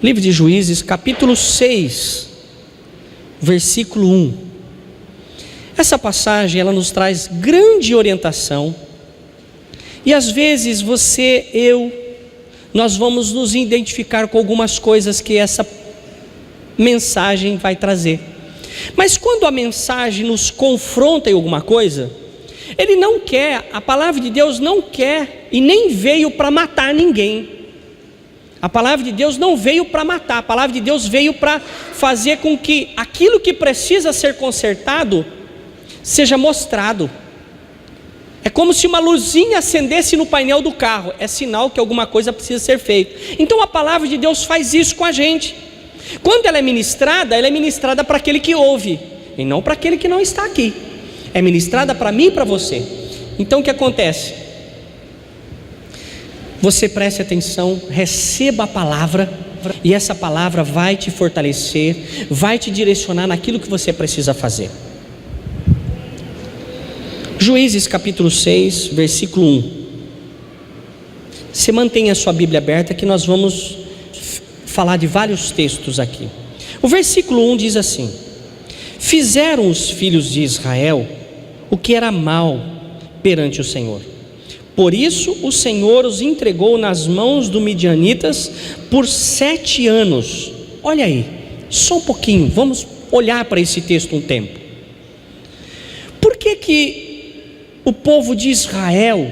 Livro de Juízes, capítulo 6, versículo 1. Essa passagem, ela nos traz grande orientação. E às vezes nós vamos nos identificar com algumas coisas que essa mensagem vai trazer. Mas quando a mensagem nos confronta em alguma coisa, a palavra de Deus não quer e nem veio para matar ninguém. A palavra de Deus não veio para matar, a palavra de Deus veio para fazer com que aquilo que precisa ser consertado seja mostrado. É como se uma luzinha acendesse no painel do carro, é sinal que alguma coisa precisa ser feita. Então a palavra de Deus faz isso com a gente. Quando ela é ministrada para aquele que ouve, e não para aquele que não está aqui. É ministrada para mim e para você. Então o que acontece? Você preste atenção, receba a palavra, e essa palavra vai te fortalecer, vai te direcionar naquilo que você precisa fazer. Juízes capítulo 6, versículo 1. Você mantenha a sua Bíblia aberta que nós vamos falar de vários textos aqui. O versículo 1 diz assim: fizeram os filhos de Israel o que era mal perante o Senhor. Por isso o Senhor os entregou nas mãos dos midianitas por 7 anos. Olha aí, só um pouquinho, vamos olhar para esse texto um tempo. Por que o povo de Israel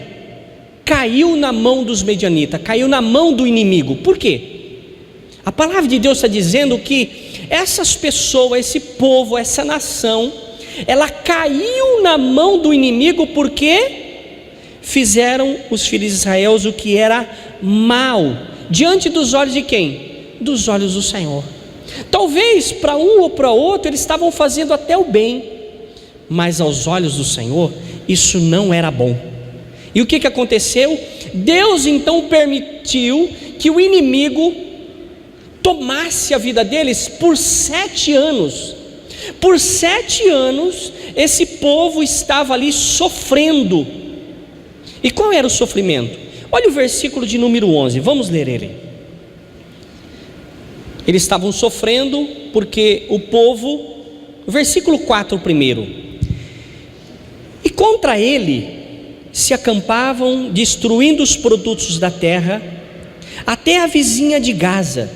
caiu na mão dos midianitas, caiu na mão do inimigo? Por quê? A palavra de Deus está dizendo que essas pessoas, esse povo, essa nação, ela caiu na mão do inimigo porque fizeram os filhos de Israel o que era mal, diante dos olhos de quem? Dos olhos do Senhor. Talvez para um ou para outro eles estavam fazendo até o bem, mas aos olhos do Senhor isso não era bom. E o que aconteceu? Deus então permitiu que o inimigo tomasse a vida deles por 7 anos. Por 7 anos esse povo estava ali sofrendo. E qual era o sofrimento? Olha o versículo de número 11, vamos ler ele. Eles estavam sofrendo porque o povo, versículo 4 primeiro. E contra ele se acampavam, destruindo os produtos da terra, até a vizinha de Gaza,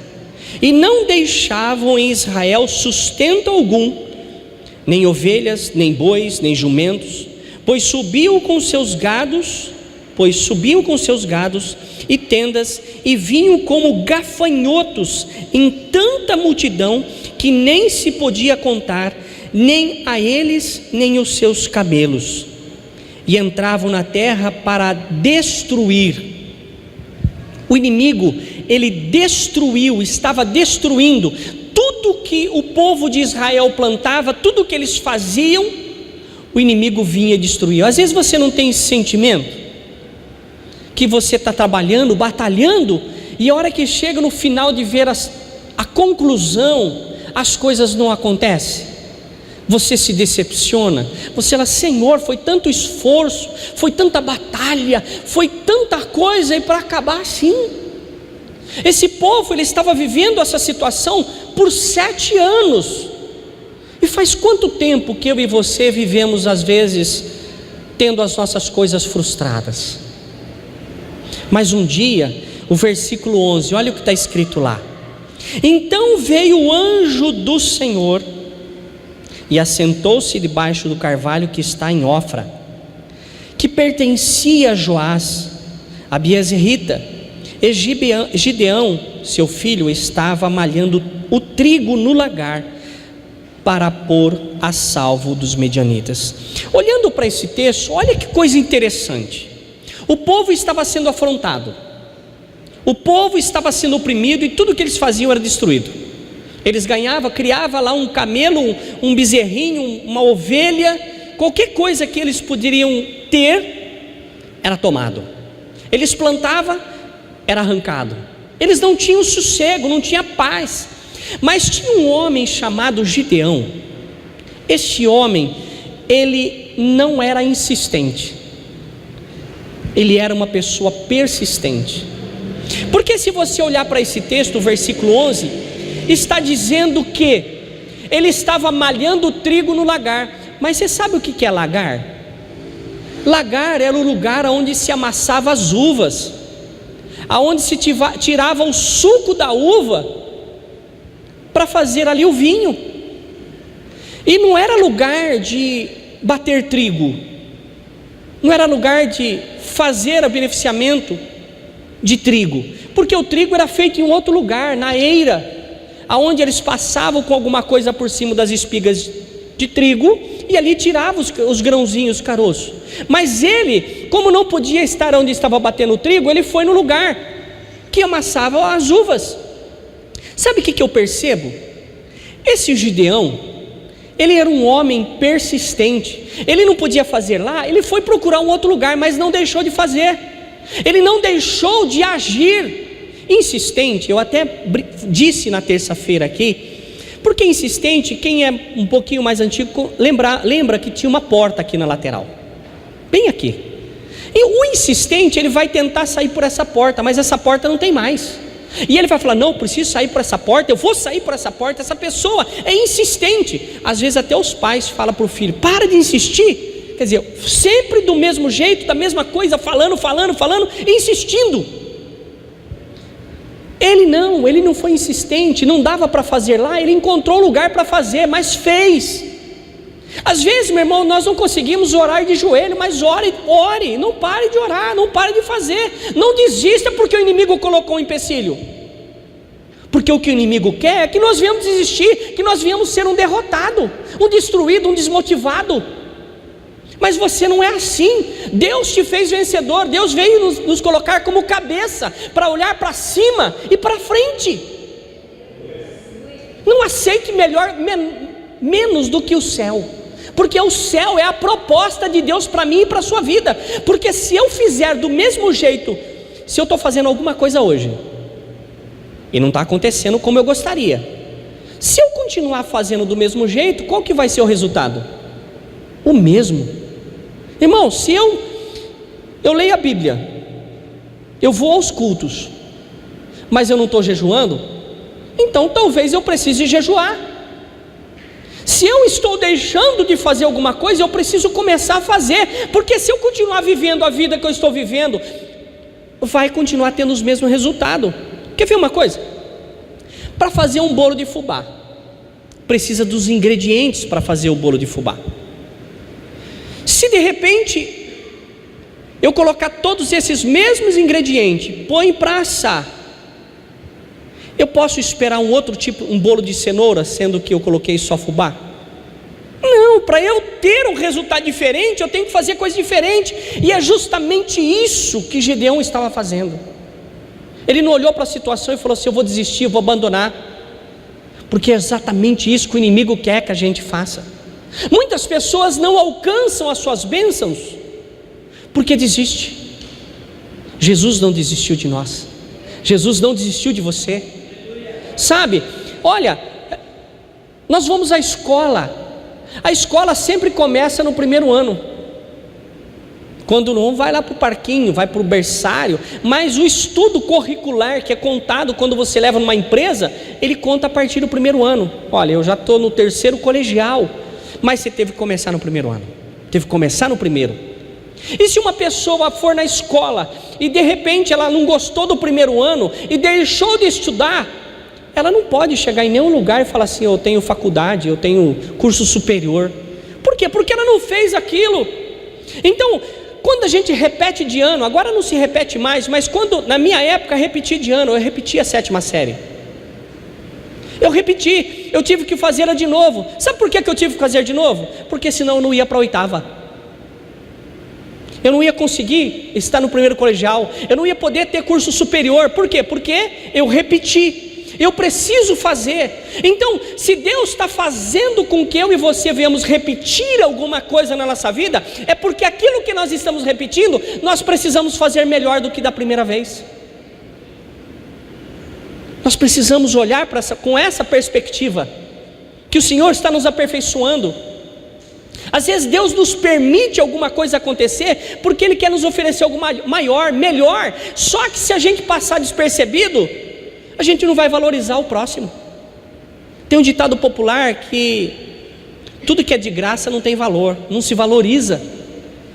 e não deixavam em Israel sustento algum, nem ovelhas, nem bois, nem jumentos, pois subiam com seus gados e tendas, e vinham como gafanhotos em tanta multidão, que nem se podia contar, nem a eles, nem os seus camelos, e entravam na terra para destruir. O inimigo, ele estava destruindo tudo que o povo de Israel plantava, tudo que eles faziam, o inimigo vinha e destruía. Às vezes você não tem esse sentimento, que você está trabalhando, batalhando, e a hora que chega no final de ver a conclusão, as coisas não acontecem. Você se decepciona, você fala: Senhor, foi tanto esforço, foi tanta batalha, foi tanta coisa, e para acabar assim. Esse povo, ele estava vivendo essa situação por 7 anos. E faz quanto tempo que eu e você vivemos, às vezes, tendo as nossas coisas frustradas? Mas um dia, o versículo 11, olha o que está escrito lá: então veio o anjo do Senhor e assentou-se debaixo do carvalho que está em Ofra, que pertencia a Joás, a Biezerita. E Gideão, seu filho, estava malhando o trigo no lagar para pôr a salvo dos medianitas. Olhando para esse texto, olha que coisa interessante. O povo estava sendo afrontado, o povo estava sendo oprimido, e tudo que eles faziam era destruído. Eles criavam lá um camelo, um bezerrinho, uma ovelha, qualquer coisa que eles poderiam ter era tomado. Eles plantavam, era arrancado. Eles não tinham sossego, não tinha paz. Mas tinha um homem chamado Gideão. Este homem, ele não era insistente, ele era uma pessoa persistente. Porque se você olhar para esse texto, o versículo 11, está dizendo que ele estava malhando o trigo no lagar. Mas você sabe o que é lagar? Lagar era o lugar onde se amassava as uvas, aonde se tirava o suco da uva para fazer ali o vinho. E não era lugar de bater trigo, não era lugar de fazer o beneficiamento de trigo, porque o trigo era feito em um outro lugar, na eira, aonde eles passavam com alguma coisa por cima das espigas de trigo, e ali tirava os grãozinhos, os caroços. Mas ele, como não podia estar onde estava batendo o trigo, ele foi no lugar que amassava as uvas. Sabe o que eu percebo? Esse Gideão, ele era um homem persistente. Ele não podia fazer lá, ele foi procurar um outro lugar, mas não deixou de fazer. Ele não deixou de agir. Insistente, eu até disse na terça-feira aqui, porque insistente, quem é um pouquinho mais antigo lembra que tinha uma porta aqui na lateral, bem aqui. E o insistente, ele vai tentar sair por essa porta, mas essa porta não tem mais. E ele vai falar, não, preciso sair por essa porta, eu vou sair por essa porta. Essa pessoa é insistente. Às vezes até os pais falam para o filho, para de insistir. Quer dizer, sempre do mesmo jeito, da mesma coisa, falando, insistindo. Ele não foi insistente, não dava para fazer lá, ele encontrou lugar para fazer, mas fez. Às vezes, meu irmão, nós não conseguimos orar de joelho, mas ore, não pare de orar, não pare de fazer, não desista porque o inimigo colocou um empecilho, porque o que o inimigo quer é que nós venhamos desistir, que nós venhamos ser um derrotado, um destruído, um desmotivado. Mas você não é assim. Deus te fez vencedor. Deus veio nos colocar como cabeça, para olhar para cima e para frente. Não aceite menos do que o céu, porque o céu é a proposta de Deus para mim e para a sua vida. Porque se eu fizer do mesmo jeito, se eu estou fazendo alguma coisa hoje e não está acontecendo como eu gostaria, se eu continuar fazendo do mesmo jeito, qual que vai ser o resultado? O mesmo. Irmão, se eu leio a Bíblia, eu vou aos cultos, mas eu não estou jejuando, então talvez eu precise jejuar. Se eu estou deixando de fazer alguma coisa, eu preciso começar a fazer, porque se eu continuar vivendo a vida que eu estou vivendo, vai continuar tendo os mesmos resultados. Quer ver uma coisa? Para fazer um bolo de fubá, precisa dos ingredientes para fazer o bolo de fubá. Se de repente eu colocar todos esses mesmos ingredientes, põe para assar, eu posso esperar um outro tipo, um bolo de cenoura, sendo que eu coloquei só fubá? Não, para eu ter um resultado diferente, eu tenho que fazer coisa diferente. E é justamente isso que Gideão estava fazendo. Ele não olhou para a situação e falou assim, eu vou desistir, eu vou abandonar, porque é exatamente isso que o inimigo quer que a gente faça. Muitas pessoas não alcançam as suas bênçãos porque desiste. Jesus não desistiu de nós, Jesus não desistiu de você. Sabe, olha, nós vamos à escola, a escola sempre começa no primeiro ano, quando não vai lá para o parquinho, vai para o berçário, mas o estudo curricular que é contado quando você leva numa empresa, ele conta a partir do primeiro ano. Olha, eu já estou no terceiro colegial, mas você teve que começar no primeiro ano, teve que começar no primeiro. E se uma pessoa for na escola e de repente ela não gostou do primeiro ano e deixou de estudar, ela não pode chegar em nenhum lugar e falar assim, eu tenho faculdade, eu tenho curso superior. Por quê? Porque ela não fez aquilo. Então, quando a gente repete de ano, agora não se repete mais, mas quando na minha época repeti de ano, eu repeti a 7ª série. Eu repeti, eu tive que fazer ela de novo. Sabe por que eu tive que fazer de novo? Porque senão eu não ia para a 8ª. Eu não ia conseguir estar no primeiro colegial, eu não ia poder ter curso superior. Por quê? Porque eu repeti, eu preciso fazer. Então, se Deus está fazendo com que eu e você venhamos repetir alguma coisa na nossa vida, é porque aquilo que nós estamos repetindo, nós precisamos fazer melhor do que da primeira vez. Nós precisamos olhar com essa perspectiva, que o Senhor está nos aperfeiçoando. Às vezes Deus nos permite alguma coisa acontecer porque Ele quer nos oferecer algo maior, melhor. Só que se a gente passar despercebido, a gente não vai valorizar o próximo. Tem um ditado popular que tudo que é de graça não tem valor, não se valoriza.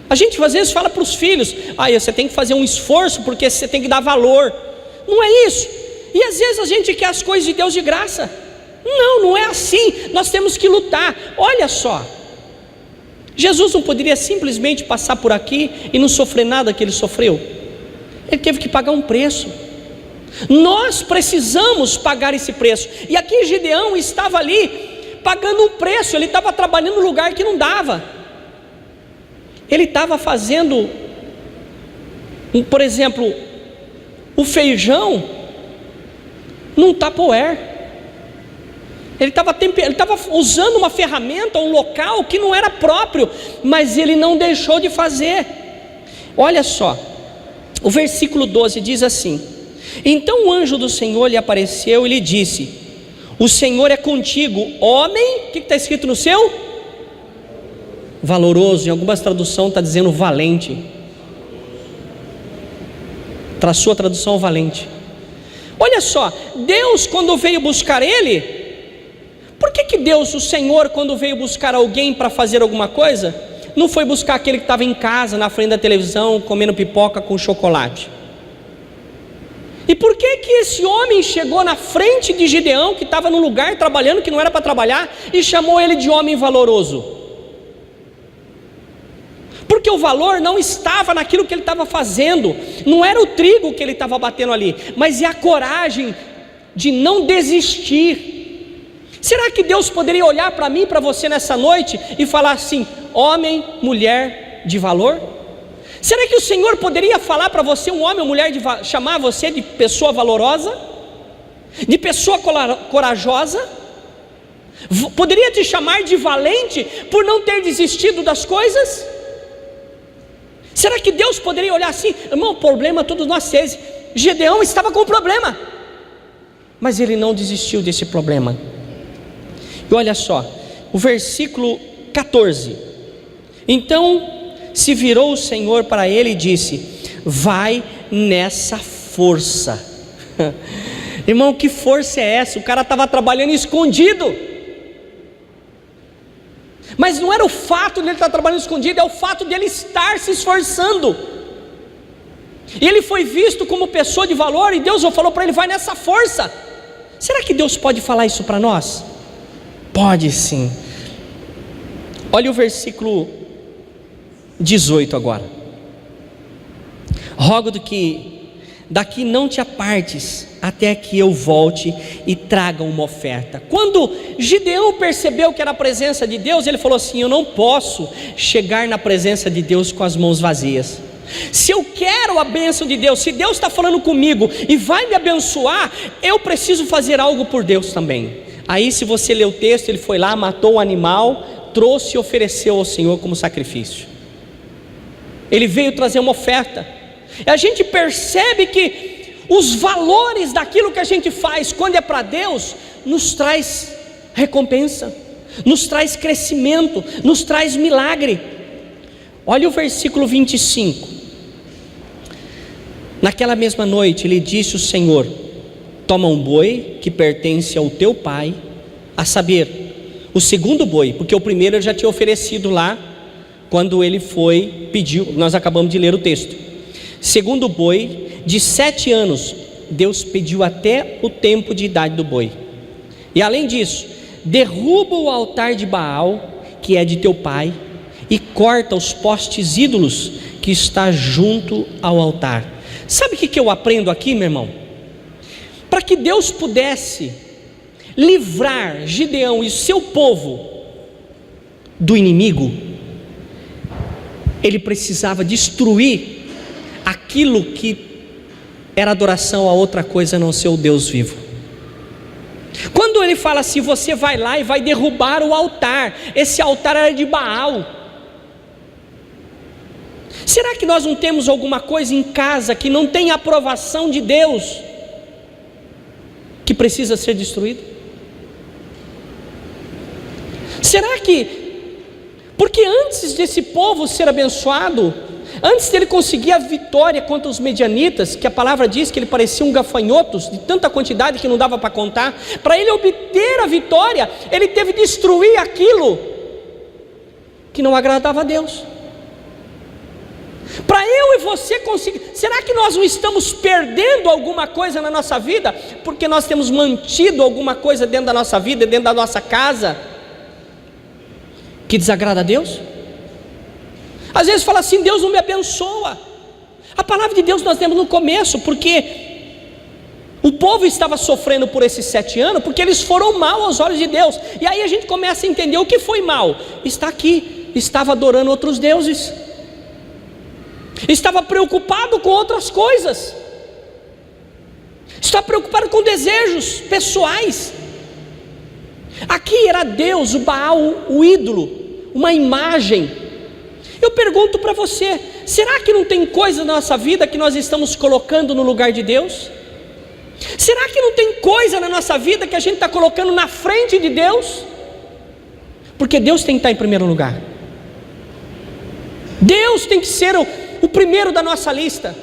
A gente às vezes fala para os filhos: você tem que fazer um esforço porque você tem que dar valor. Não é isso. E às vezes a gente quer as coisas de Deus de graça. Não é assim. Nós temos que lutar. Olha só, Jesus não poderia simplesmente passar por aqui e não sofrer nada que Ele sofreu. Ele teve que pagar um preço. Nós precisamos pagar esse preço. E aqui Gideão estava ali pagando um preço. Ele estava trabalhando num lugar que não dava. Ele estava fazendo, por exemplo, o feijão num tupperware. Ele estava usando uma ferramenta, um local que não era próprio, mas ele não deixou de fazer. Olha só, o versículo 12 diz assim: então o anjo do Senhor lhe apareceu e lhe disse: o Senhor é contigo, homem. O que está escrito no seu? Valoroso. Em algumas traduções está dizendo valente. Para a sua tradução, valente. Olha só, Deus quando veio buscar ele, por que Deus, o Senhor, quando veio buscar alguém para fazer alguma coisa, não foi buscar aquele que estava em casa, na frente da televisão, comendo pipoca com chocolate? E por que esse homem chegou na frente de Gideão, que estava num lugar trabalhando que não era para trabalhar, e chamou ele de homem valoroso? Porque o valor não estava naquilo que ele estava fazendo, não era o trigo que ele estava batendo ali, mas é a coragem de não desistir. Será que Deus poderia olhar para mim, para você nessa noite e falar assim: homem, mulher de valor? Será que o Senhor poderia falar para você, um homem ou mulher, chamar você de pessoa valorosa, de pessoa corajosa? Poderia te chamar de valente por não ter desistido das coisas? Será que Deus poderia olhar assim? Irmão, o problema todos nós temos. Gideão estava com um problema, mas ele não desistiu desse problema. E olha só, o versículo 14: então se virou o Senhor para ele e disse: vai nessa força. Irmão, que força é essa? O cara estava trabalhando escondido. Mas não era o fato de ele estar trabalhando escondido, é o fato de ele estar se esforçando. E ele foi visto como pessoa de valor, e Deus falou para ele: vai nessa força. Será que Deus pode falar isso para nós? Pode sim. Olha o versículo 18 agora: rogo-te que daqui não te apartes, até que eu volte e traga uma oferta. Quando Gideão percebeu que era a presença de Deus, ele falou assim: eu não posso chegar na presença de Deus com as mãos vazias. Se eu quero a bênção de Deus, se Deus está falando comigo e vai me abençoar, eu preciso fazer algo por Deus também. Aí, se você ler o texto, ele foi lá, matou o animal, trouxe e ofereceu ao Senhor como sacrifício. Ele veio trazer uma oferta. E a gente percebe que os valores daquilo que a gente faz, quando é para Deus, nos traz recompensa, nos traz crescimento, nos traz milagre. Olha o versículo 25. Naquela mesma noite lhe disse o Senhor: toma um boi que pertence ao teu pai, a saber, o segundo boi, porque o primeiro eu já tinha oferecido lá, quando ele pediu, nós acabamos de ler o texto. Segundo boi, de 7 anos, Deus pediu até o tempo de idade do boi. E além disso, derruba o altar de Baal, que é de teu pai, e corta os postes ídolos que está junto ao altar. Sabe o que eu aprendo aqui, meu irmão? Para que Deus pudesse livrar Gideão e seu povo do inimigo, ele precisava destruir aquilo que era adoração a outra coisa a não ser o Deus vivo. Quando ele fala assim: você vai lá e vai derrubar o altar, esse altar era de Baal. Será que nós não temos alguma coisa em casa que não tem aprovação de Deus, que precisa ser destruído? Será que Porque antes desse povo ser abençoado, antes dele conseguir a vitória contra os medianitas, que a palavra diz que ele parecia um gafanhotos, de tanta quantidade que não dava para contar, para ele obter a vitória, ele teve que destruir aquilo que não agradava a Deus. Para eu e você conseguir, será que nós não estamos perdendo alguma coisa na nossa vida, porque nós temos mantido alguma coisa dentro da nossa vida, dentro da nossa casa, que desagrada a Deus? Às vezes fala assim, Deus não me abençoa. A palavra de Deus nós temos no começo, porque o povo estava sofrendo por esses 7 anos, porque eles foram mal aos olhos de Deus. E aí a gente começa a entender o que foi mal. Está aqui, estava adorando outros deuses, estava preocupado com outras coisas, estava preocupado com desejos pessoais. Aqui era Deus, o Baal, o ídolo, uma imagem. Eu pergunto para você, será que não tem coisa na nossa vida que nós estamos colocando no lugar de Deus? Será que não tem coisa na nossa vida que a gente está colocando na frente de Deus? Porque Deus tem que estar em primeiro lugar. Deus tem que ser o primeiro da nossa lista.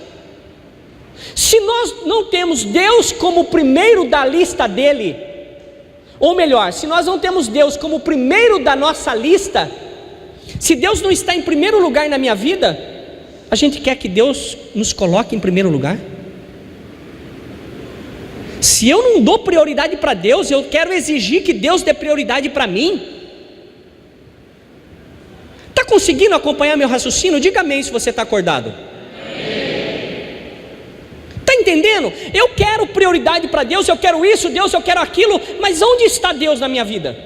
Se nós não temos Deus como o primeiro da lista dele, ou melhor, se nós não temos Deus como o primeiro da nossa lista, se Deus não está em primeiro lugar na minha vida, a gente quer que Deus nos coloque em primeiro lugar? Se eu não dou prioridade para Deus, eu quero exigir que Deus dê prioridade para mim? Está conseguindo acompanhar meu raciocínio? Diga amém se você está acordado. Está entendendo? Eu quero prioridade para Deus, eu quero isso, Deus, eu quero aquilo, mas onde está Deus na minha vida?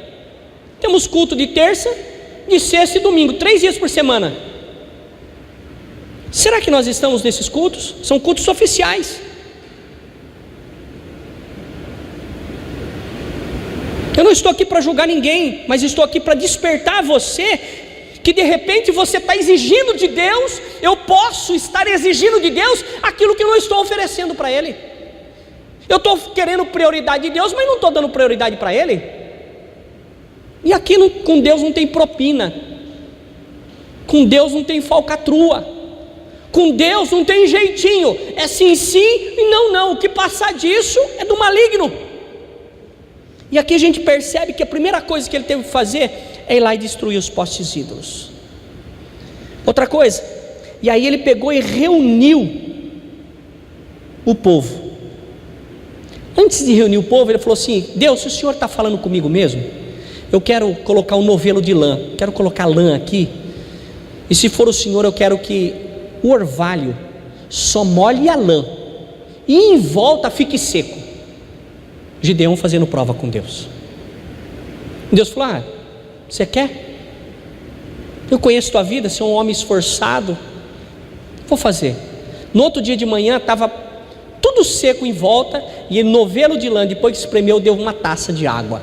Temos culto de terça, de sexta e domingo, 3 dias por semana. Será que nós estamos nesses cultos? São cultos oficiais. Eu não estou aqui para julgar ninguém, mas estou aqui para despertar você, que de repente você está exigindo de Deus. Eu posso estar exigindo de Deus aquilo que eu não estou oferecendo para Ele. Eu estou querendo prioridade de Deus, mas não estou dando prioridade para Ele. E aqui com Deus não tem propina, com Deus não tem falcatrua, com Deus não tem jeitinho, é sim, sim e não, não. O que passar disso é do maligno. E aqui a gente percebe que a primeira coisa que ele teve que fazer é ir lá e destruir os postes ídolos. Outra coisa, e aí ele pegou e reuniu o povo. Antes de reunir o povo, ele falou assim: Deus, se o Senhor está falando comigo mesmo, eu quero colocar um novelo de lã, quero colocar lã aqui, e se for o Senhor, eu quero que o orvalho só molhe a lã, e em volta fique seco. Gideão fazendo prova com Deus. Deus falou: você quer? Eu conheço tua vida, você é um homem esforçado, vou fazer. No outro dia de manhã estava tudo seco em volta, e novelo de lã, depois que espremeu, deu uma taça de água.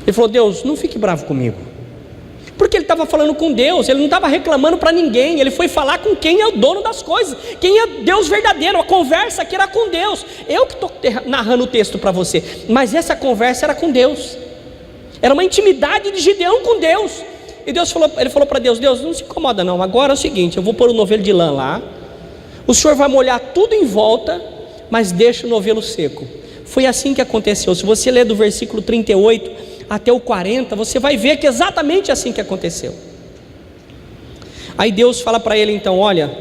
Ele falou: Deus, não fique bravo comigo, porque ele estava falando com Deus, ele não estava reclamando para ninguém, ele foi falar com quem é o dono das coisas, quem é Deus verdadeiro. A conversa aqui era com Deus. Eu que estou narrando o texto para você, mas essa conversa era com Deus, era uma intimidade de Gideão com Deus. E ele falou para Deus: Deus, não se incomoda não, agora é o seguinte, eu vou pôr o novelo de lã lá, o Senhor vai molhar tudo em volta, mas deixa o novelo seco. Foi assim que aconteceu. Se você ler do versículo 38 até o 40, você vai ver que é exatamente assim que aconteceu. Aí Deus fala para ele então: olha,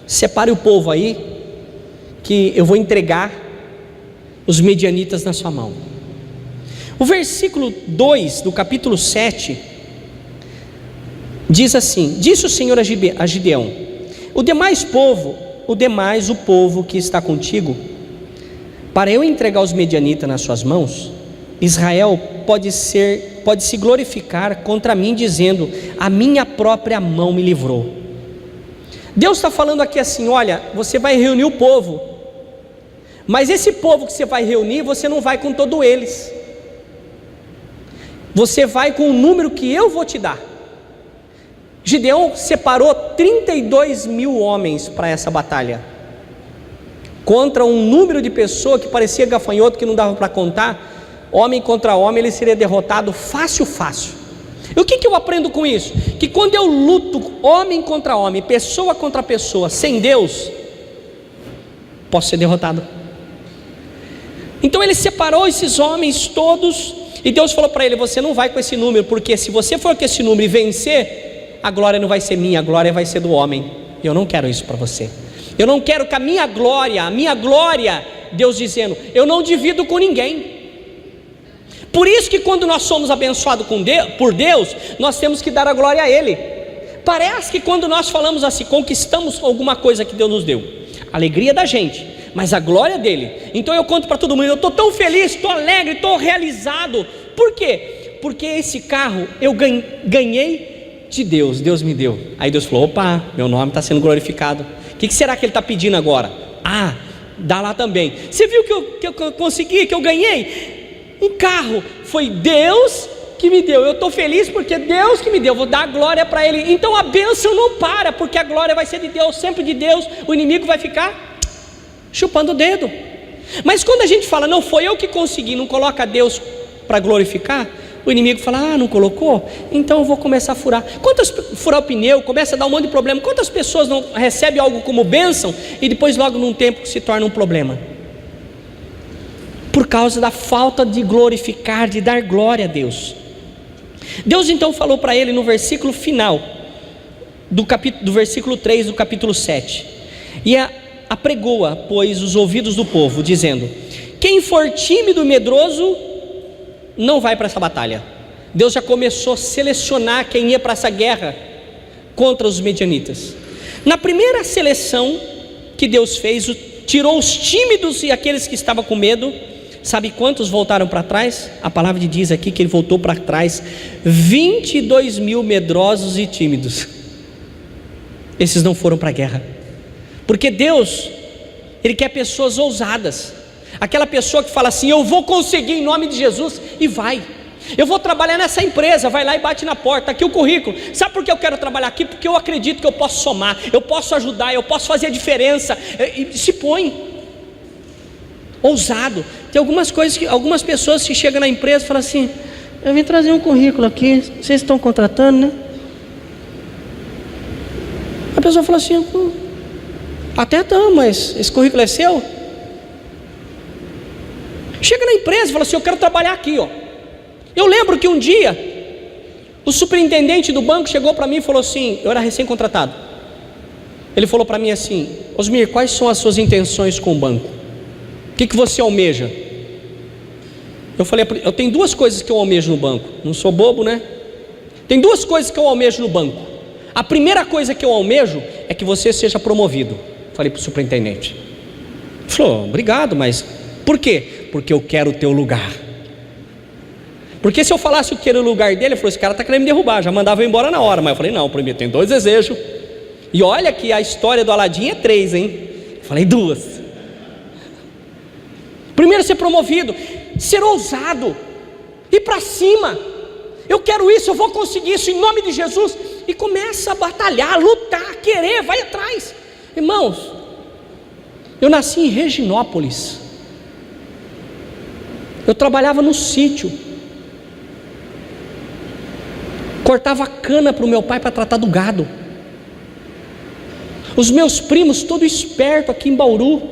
separe o povo aí, que eu vou entregar os medianitas na sua mão. O versículo 2 do capítulo 7 diz assim: disse o Senhor a Gideão: o povo que está contigo, para eu entregar os medianitas nas suas mãos, Israel pode se glorificar contra mim, dizendo: a minha própria mão me livrou. Deus está falando aqui assim: olha, você vai reunir o povo, mas esse povo que você vai reunir, você não vai com todos eles, você vai com o número que eu vou te dar. Gideão separou 32 mil homens para essa batalha, contra um número de pessoas que parecia gafanhoto, que não dava para contar. Homem contra homem, ele seria derrotado fácil, fácil. E o que eu aprendo com isso? Que quando eu luto homem contra homem, pessoa contra pessoa, sem Deus, posso ser derrotado. Então ele separou esses homens todos, e Deus falou para ele: você não vai com esse número, porque se você for com esse número e vencer, a glória não vai ser minha, a glória vai ser do homem. Eu não quero isso para você. Eu não quero que a minha glória, Deus dizendo, eu não divido com ninguém. Por isso que quando nós somos abençoados por Deus, nós temos que dar a glória a Ele. Parece que quando nós falamos assim, conquistamos alguma coisa que Deus nos deu, alegria da gente, mas a glória dele. Então eu conto para todo mundo: eu estou tão feliz, estou alegre, estou realizado. Por quê? Porque esse carro eu ganhei de Deus, Deus me deu. Aí Deus falou: opa, meu nome está sendo glorificado. O que será que ele está pedindo agora? Ah, dá lá também. Você viu que eu consegui, que eu ganhei? Um carro, foi Deus que me deu. Eu estou feliz porque Deus que me deu, vou dar glória para Ele. Então a bênção não para, porque a glória vai ser de Deus, sempre de Deus. O inimigo vai ficar chupando o dedo. Mas quando a gente fala: não foi eu que consegui, não coloca Deus para glorificar, o inimigo fala: ah, não colocou? Então eu vou começar a furar. Furar o pneu, começa a dar um monte de problema. Quantas pessoas não recebem algo como bênção e depois logo num tempo se torna um problema? Por causa da falta de glorificar, de dar glória a Deus. Deus então falou para ele no versículo final do versículo 3 do capítulo 7: e apregou-a, pois, os ouvidos do povo, dizendo: quem for tímido e medroso não vai para essa batalha. Deus já começou a selecionar quem ia para essa guerra contra os medianitas. Na primeira seleção que Deus fez, tirou os tímidos e aqueles que estavam com medo. Sabe quantos voltaram para trás? A palavra diz aqui que ele voltou para trás 22 mil medrosos e tímidos. Esses não foram para a guerra, porque Deus, Ele quer pessoas ousadas. Aquela pessoa que fala assim: eu vou conseguir em nome de Jesus, e vai. Eu vou trabalhar nessa empresa, vai lá e bate na porta, aqui o currículo. Sabe por que eu quero trabalhar aqui? Porque eu acredito que eu posso somar, eu posso ajudar, eu posso fazer a diferença. E se põe ousado. Tem algumas coisas que algumas pessoas que chegam na empresa e falam assim: eu vim trazer um currículo aqui, vocês estão contratando, né? A pessoa fala assim: até estão, mas esse currículo é seu? Chega na empresa e fala assim: eu quero trabalhar aqui, ó. Eu lembro que um dia o superintendente do banco chegou para mim e falou assim, eu era recém-contratado. Ele falou para mim assim: Osmir, quais são as suas intenções com o banco? O que você almeja? Eu falei: eu tenho duas coisas que eu almejo no banco. Não sou bobo, né? Tem duas coisas que eu almejo no banco. A primeira coisa que eu almejo é que você seja promovido. Falei para o superintendente. Ele falou: obrigado, mas por quê? Porque eu quero o teu lugar. Porque se eu falasse o que era o lugar dele, ele falou: esse cara está querendo me derrubar, já mandava eu embora na hora. Mas eu falei: não, primeiro tem 2 desejos. E olha que a história do Aladim é 3, hein? Eu falei: 2. Primeiro, ser promovido, ser ousado, ir para cima. Eu quero isso, eu vou conseguir isso em nome de Jesus. E começa a batalhar, lutar, querer, vai atrás. Irmãos, eu nasci em Reginópolis. Eu trabalhava no sítio, cortava cana para o meu pai para tratar do gado. Os meus primos, todo esperto aqui em Bauru.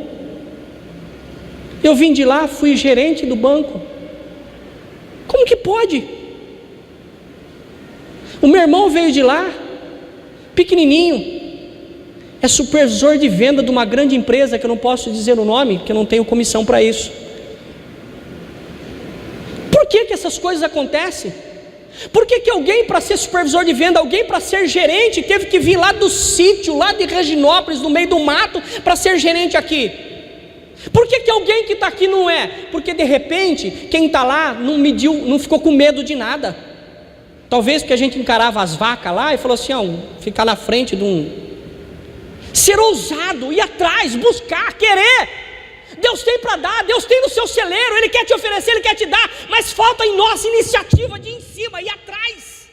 Eu vim de lá, fui gerente do banco. Como que pode? O meu irmão veio de lá, pequenininho, é supervisor de venda de uma grande empresa, que eu não posso dizer o nome, porque eu não tenho comissão para isso. Por que essas coisas acontecem? Por que alguém para ser supervisor de venda, alguém para ser gerente, teve que vir lá do sítio, lá de Reginópolis, no meio do mato, para ser gerente aqui? Por que alguém que está aqui não é? Porque de repente, quem está lá não mediu, não ficou com medo de nada. Talvez porque a gente encarava as vacas lá e falou assim: ó, ficar na frente de um... Ser ousado, ir atrás, buscar, querer. Deus tem para dar, Deus tem no seu celeiro, Ele quer te oferecer, Ele quer te dar, mas falta em nós iniciativa de ir em cima, ir atrás.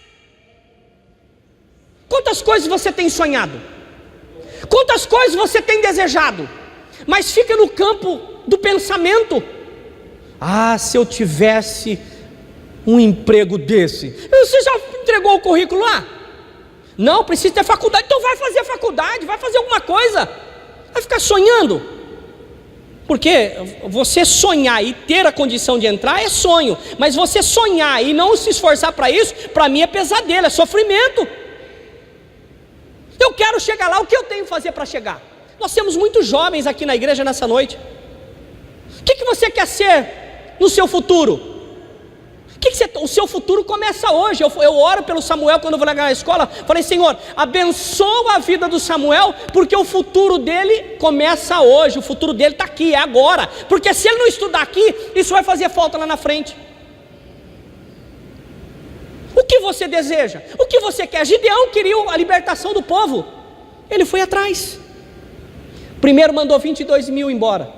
Quantas coisas você tem sonhado? Quantas coisas você tem desejado? Mas fica no campo do pensamento. Ah, se eu tivesse um emprego desse. Você já entregou o currículo lá? Não, precisa ter faculdade. Então vai fazer faculdade, vai fazer alguma coisa. Vai ficar sonhando. Porque você sonhar e ter a condição de entrar é sonho, mas você sonhar e não se esforçar para isso, para mim é pesadelo, é sofrimento. Eu quero chegar lá, o que eu tenho que fazer para chegar? Nós temos muitos jovens aqui na igreja nessa noite. O que você quer ser no seu futuro? O seu futuro começa hoje. Eu oro pelo Samuel quando eu vou lá na escola. Falei, Senhor, abençoa a vida do Samuel, porque o futuro dele começa hoje. O futuro dele está aqui, é agora. Porque se ele não estudar aqui, isso vai fazer falta lá na frente. O que você deseja? O que você quer? Gideão queria a libertação do povo. Ele foi atrás. O primeiro mandou 22 mil embora.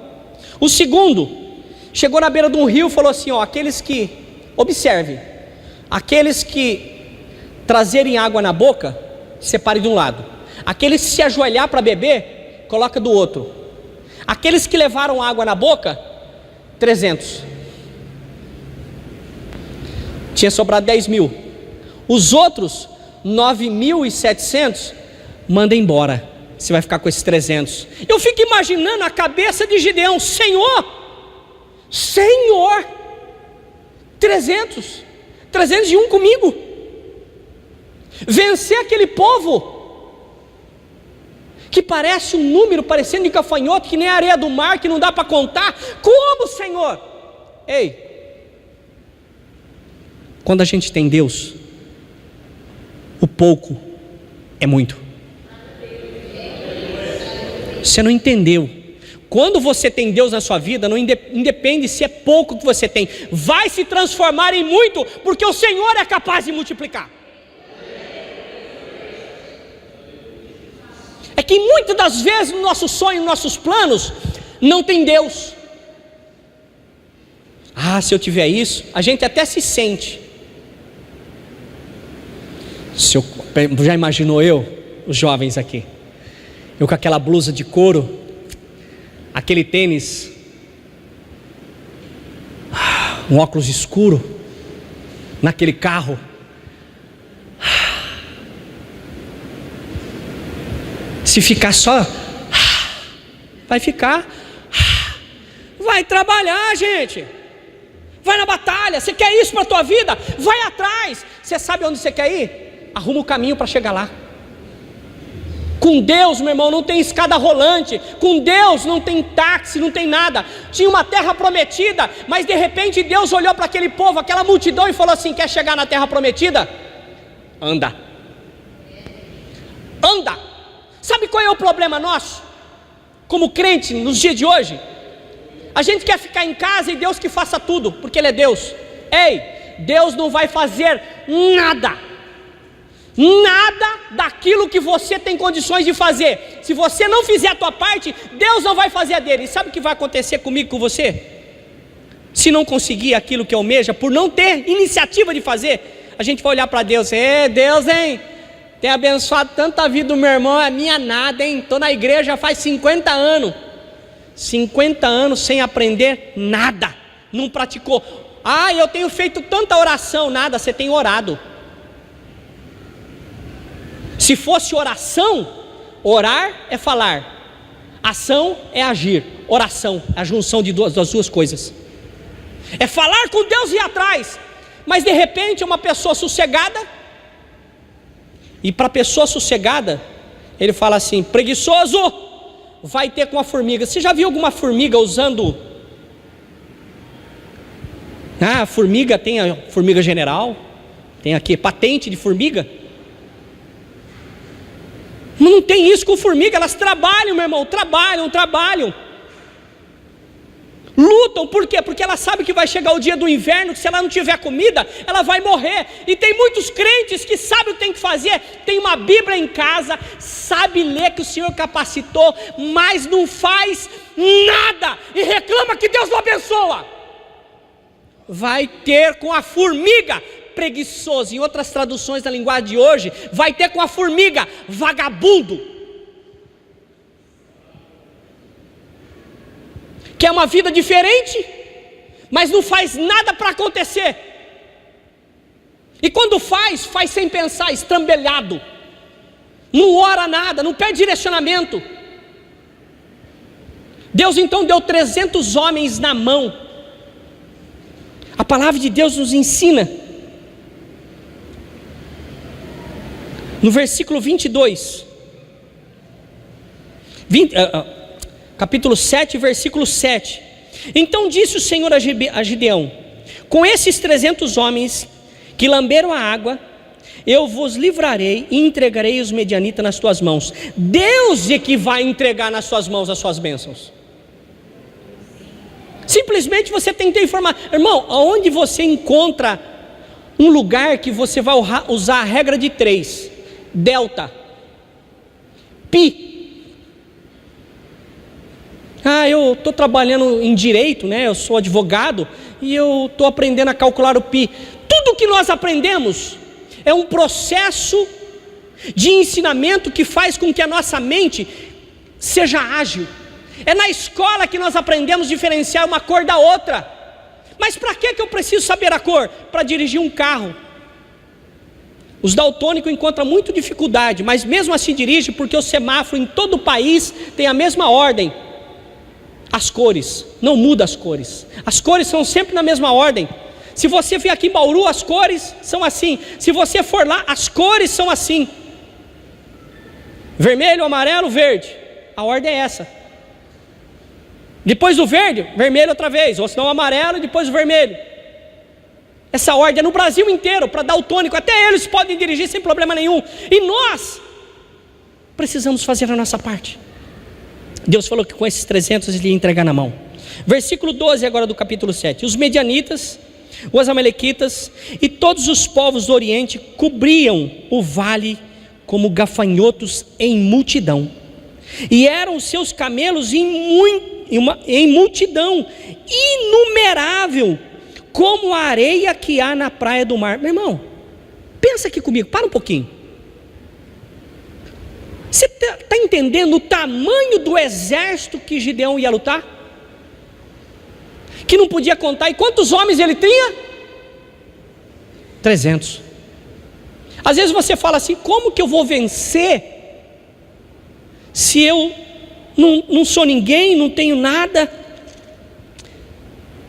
O segundo chegou na beira de um rio e falou assim, aqueles que, observe, aqueles que trazerem água na boca, separe de um lado. Aqueles que se ajoelhar para beber, coloca do outro. Aqueles que levaram água na boca, 300. Tinha sobrado 10 mil. Os outros 9.700 manda embora. Você vai ficar com esses 300. Eu fico imaginando a cabeça de Gideão. Senhor, 301 comigo, vencer aquele povo que parece um número, parecendo de gafanhoto, que nem a areia do mar, que não dá para contar. Como, Senhor? Ei, quando a gente tem Deus, o pouco é muito. Você não entendeu. Quando você tem Deus na sua vida, não independe se é pouco que você tem, vai se transformar em muito, porque o Senhor é capaz de multiplicar. É que muitas das vezes no nosso sonho, nos nossos planos, não tem Deus. Se eu tiver isso, a gente até se sente. Já imaginou os jovens aqui, eu com aquela blusa de couro, aquele tênis, um óculos escuro, naquele carro, se ficar só, vai trabalhar, gente, vai na batalha. Você quer isso para a tua vida? Vai atrás. Você sabe onde você quer ir? Arruma o caminho para chegar lá. Com Deus, meu irmão, não tem escada rolante. Com Deus não tem táxi, não tem nada. Tinha uma terra prometida, mas de repente Deus olhou para aquele povo, aquela multidão, e falou assim: quer chegar na terra prometida? Anda. Sabe qual é o problema nosso, como crente, nos dias de hoje? A gente quer ficar em casa e Deus que faça tudo, porque Ele é Deus. Ei, Deus não vai fazer nada daquilo que você tem condições de fazer. Se você não fizer a tua parte, Deus não vai fazer a dele. E sabe o que vai acontecer comigo, com você? Se não conseguir aquilo que almeja, por não ter iniciativa de fazer, a gente vai olhar para Deus: Deus, hein, tem abençoado tanta vida do meu irmão, a minha nada, hein, estou na igreja faz 50 anos, 50 anos sem aprender nada, não praticou. Eu tenho feito tanta oração. Nada, você tem orado. Se fosse oração, orar é falar, ação é agir. Oração é a junção das duas coisas. É falar com Deus e ir atrás. Mas de repente uma pessoa sossegada, e para a pessoa sossegada, ele fala assim: preguiçoso, vai ter com a formiga. Você já viu alguma formiga usando? A formiga tem a formiga general, tem aqui patente de formiga. Não tem isso com formiga. Elas trabalham, meu irmão, trabalham. Lutam, por quê? Porque ela sabe que vai chegar o dia do inverno, que se ela não tiver comida, ela vai morrer. E tem muitos crentes que sabem o que tem que fazer, tem uma Bíblia em casa, sabe ler que o Senhor capacitou, mas não faz nada, e reclama que Deus não abençoa. Vai ter com a formiga, preguiçoso. Em outras traduções da linguagem de hoje, vai ter com a formiga, vagabundo. Quer uma vida diferente, mas não faz nada para acontecer. E quando faz sem pensar, estrambelhado. Não ora nada, não pede direcionamento. Deus então deu 300 homens na mão. A palavra de Deus nos ensina. No versículo 22. Capítulo 7, versículo 7. Então disse o Senhor a Gideão: com esses 300 homens que lamberam a água, eu vos livrarei e entregarei os medianitas nas tuas mãos. Deus é que vai entregar nas suas mãos as suas bênçãos. Simplesmente você tem que ter informar. Irmão, aonde você encontra um lugar que você vai usar a regra de 3, delta, pi. Eu estou trabalhando em direito, né? Eu sou advogado e eu estou aprendendo a calcular o pi. Tudo que nós aprendemos é um processo de ensinamento que faz com que a nossa mente seja ágil. É na escola que nós aprendemos a diferenciar uma cor da outra. Mas para que eu preciso saber a cor? Para dirigir um carro. Os daltônicos encontram muita dificuldade, mas mesmo assim dirigem, porque o semáforo em todo o país tem a mesma ordem. As cores, não muda as cores. As cores são sempre na mesma ordem. Se você vier aqui em Bauru, as cores são assim. Se você for lá, as cores são assim. Vermelho, amarelo, verde. A ordem é essa. Depois do verde, vermelho outra vez. Ou senão amarelo e depois o vermelho. Essa ordem é no Brasil inteiro, para daltônico. Até eles podem dirigir sem problema nenhum. E nós precisamos fazer a nossa parte. Deus falou que com esses 300 ele ia entregar na mão. Versículo 12 agora do capítulo 7. Os medianitas, os amalequitas e todos os povos do Oriente cobriam o vale como gafanhotos em multidão. E eram seus camelos em multidão inumerável, como a areia que há na praia do mar. Meu irmão, pensa aqui comigo, para um pouquinho. Você está entendendo o tamanho do exército que Gideão ia lutar? Que não podia contar. E quantos homens ele tinha? 300. Às vezes você fala assim: como que eu vou vencer se eu não sou ninguém, não tenho nada?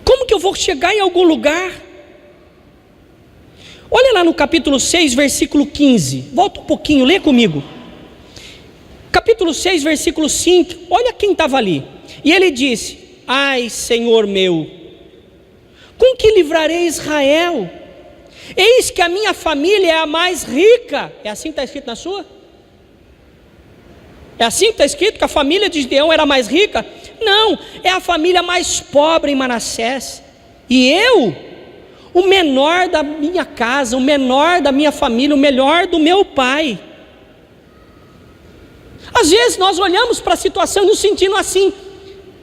Como que eu vou chegar em algum lugar? Olha lá no capítulo 6, versículo 15. Volta um pouquinho, lê comigo. Capítulo 6, versículo 5. Olha quem estava ali. E ele disse: ai, Senhor meu, com que livrarei Israel? Eis que a minha família é a mais rica. É assim que está escrito na sua? É assim que está escrito que a família de Gideão era mais rica? Não, é a família mais pobre em Manassés. E eu, o menor da minha casa, o menor da minha família, o melhor do meu pai. Às vezes nós olhamos para a situação e nos sentindo assim,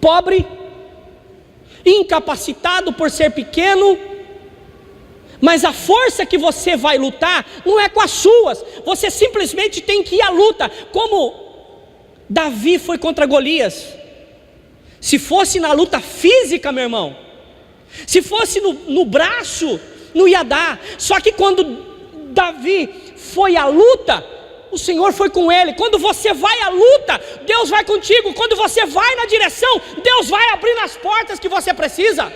pobre, incapacitado por ser pequeno, mas a força que você vai lutar não é com as suas, você simplesmente tem que ir à luta, como Davi foi contra Golias. Se fosse na luta física, meu irmão, se fosse no braço, não ia dar. Só que quando Davi foi à luta, o Senhor foi com ele. Quando você vai à luta, Deus vai contigo. Quando você vai na direção, Deus vai abrindo as portas que você precisa.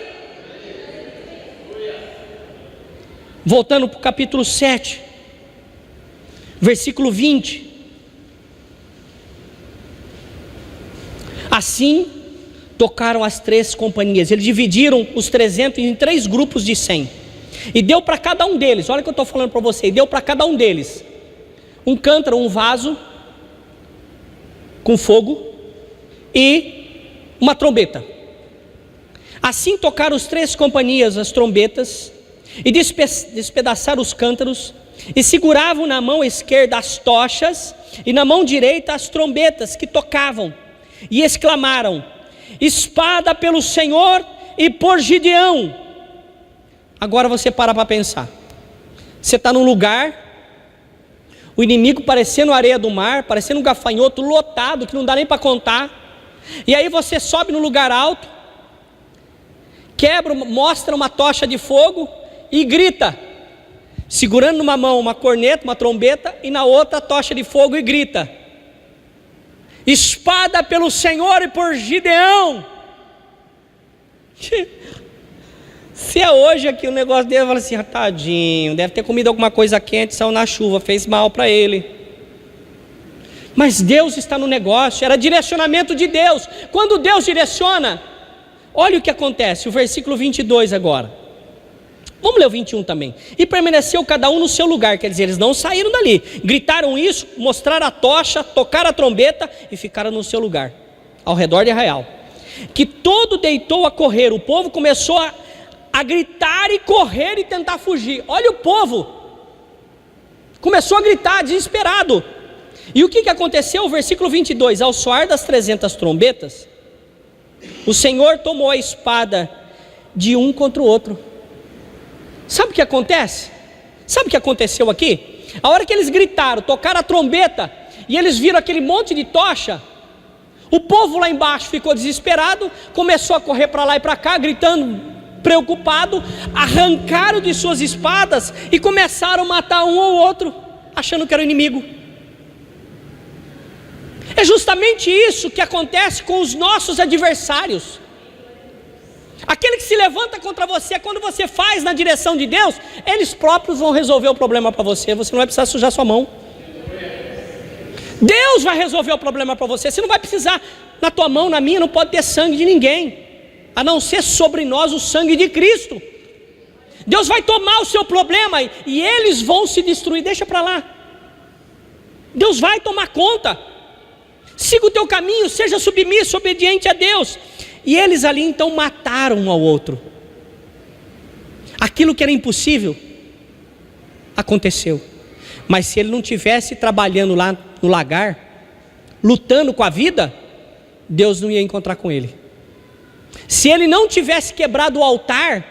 Voltando para o capítulo 7, versículo 20. Assim tocaram as 3 companhias. Eles dividiram os 300 em 3 grupos de 100. E deu para cada um deles, olha o que eu estou falando para você, deu para cada um deles um cântaro, um vaso com fogo e uma trombeta. Assim tocaram as 3 companhias as trombetas e despedaçaram os cântaros, e seguravam na mão esquerda as tochas e na mão direita as trombetas que tocavam, e exclamaram: espada pelo Senhor e por Gideão. Agora você para pensar. Você está num lugar, o inimigo parecendo areia do mar, parecendo um gafanhoto lotado, que não dá nem para contar. E aí você sobe no lugar alto, mostra uma tocha de fogo e grita: segurando numa mão uma corneta, uma trombeta, e na outra a tocha de fogo, e grita: espada pelo Senhor e por Gideão. Se é hoje aqui o negócio dele, fala assim: tadinho, deve ter comido alguma coisa quente, saiu na chuva, fez mal para ele. Mas Deus está no negócio, era direcionamento de Deus. Quando Deus direciona, olha o que acontece, o versículo 22 agora. Vamos ler o 21 também. E permaneceu cada um no seu lugar, quer dizer, eles não saíram dali, gritaram isso, mostraram a tocha, tocaram a trombeta e ficaram no seu lugar, ao redor de Arraial. Que todo deitou a correr, o povo começou a gritar e correr e tentar fugir. Olha o povo, começou a gritar desesperado. E o que aconteceu? O versículo 22, ao soar das 300 trombetas, o Senhor tomou a espada de um contra o outro. Sabe o que acontece? Sabe o que aconteceu aqui? A hora que eles gritaram, tocaram a trombeta, e eles viram aquele monte de tocha, o povo lá embaixo ficou desesperado, começou a correr para lá e para cá, gritando, preocupado, arrancaram de suas espadas e começaram a matar um ou outro, achando que era o inimigo. É justamente isso que acontece com os nossos adversários. Aquele que se levanta contra você, quando você faz na direção de Deus, eles próprios vão resolver o problema para você. Você não vai precisar sujar sua mão. Deus vai resolver o problema para você. Você não vai precisar, na tua mão, na minha, não pode ter sangue de ninguém, a não ser sobre nós o sangue de Cristo. Deus vai tomar o seu problema e eles vão se destruir. Deixa para lá. Deus vai tomar conta. Siga o teu caminho, seja submisso, obediente a Deus. E eles ali então mataram um ao outro. Aquilo que era impossível aconteceu. Mas se ele não tivesse trabalhando lá no lagar, lutando com a vida, Deus não ia encontrar com ele. Se ele não tivesse quebrado o altar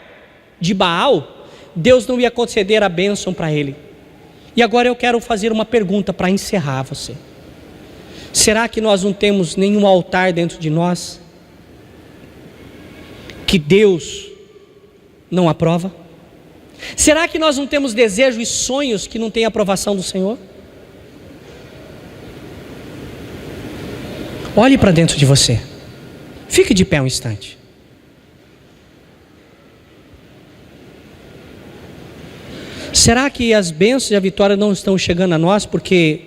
de Baal, Deus não ia conceder a bênção para ele. E agora eu quero fazer uma pergunta para encerrar você. Será que nós não temos nenhum altar dentro de nós que Deus não aprova? Será que nós não temos desejos e sonhos que não têm aprovação do Senhor? Olhe para dentro de você. Fique de pé um instante. Será que as bênçãos e a vitória não estão chegando a nós porque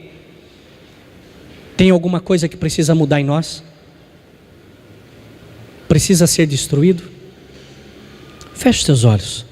tem alguma coisa que precisa mudar em nós? Precisa ser destruído? Feche seus olhos.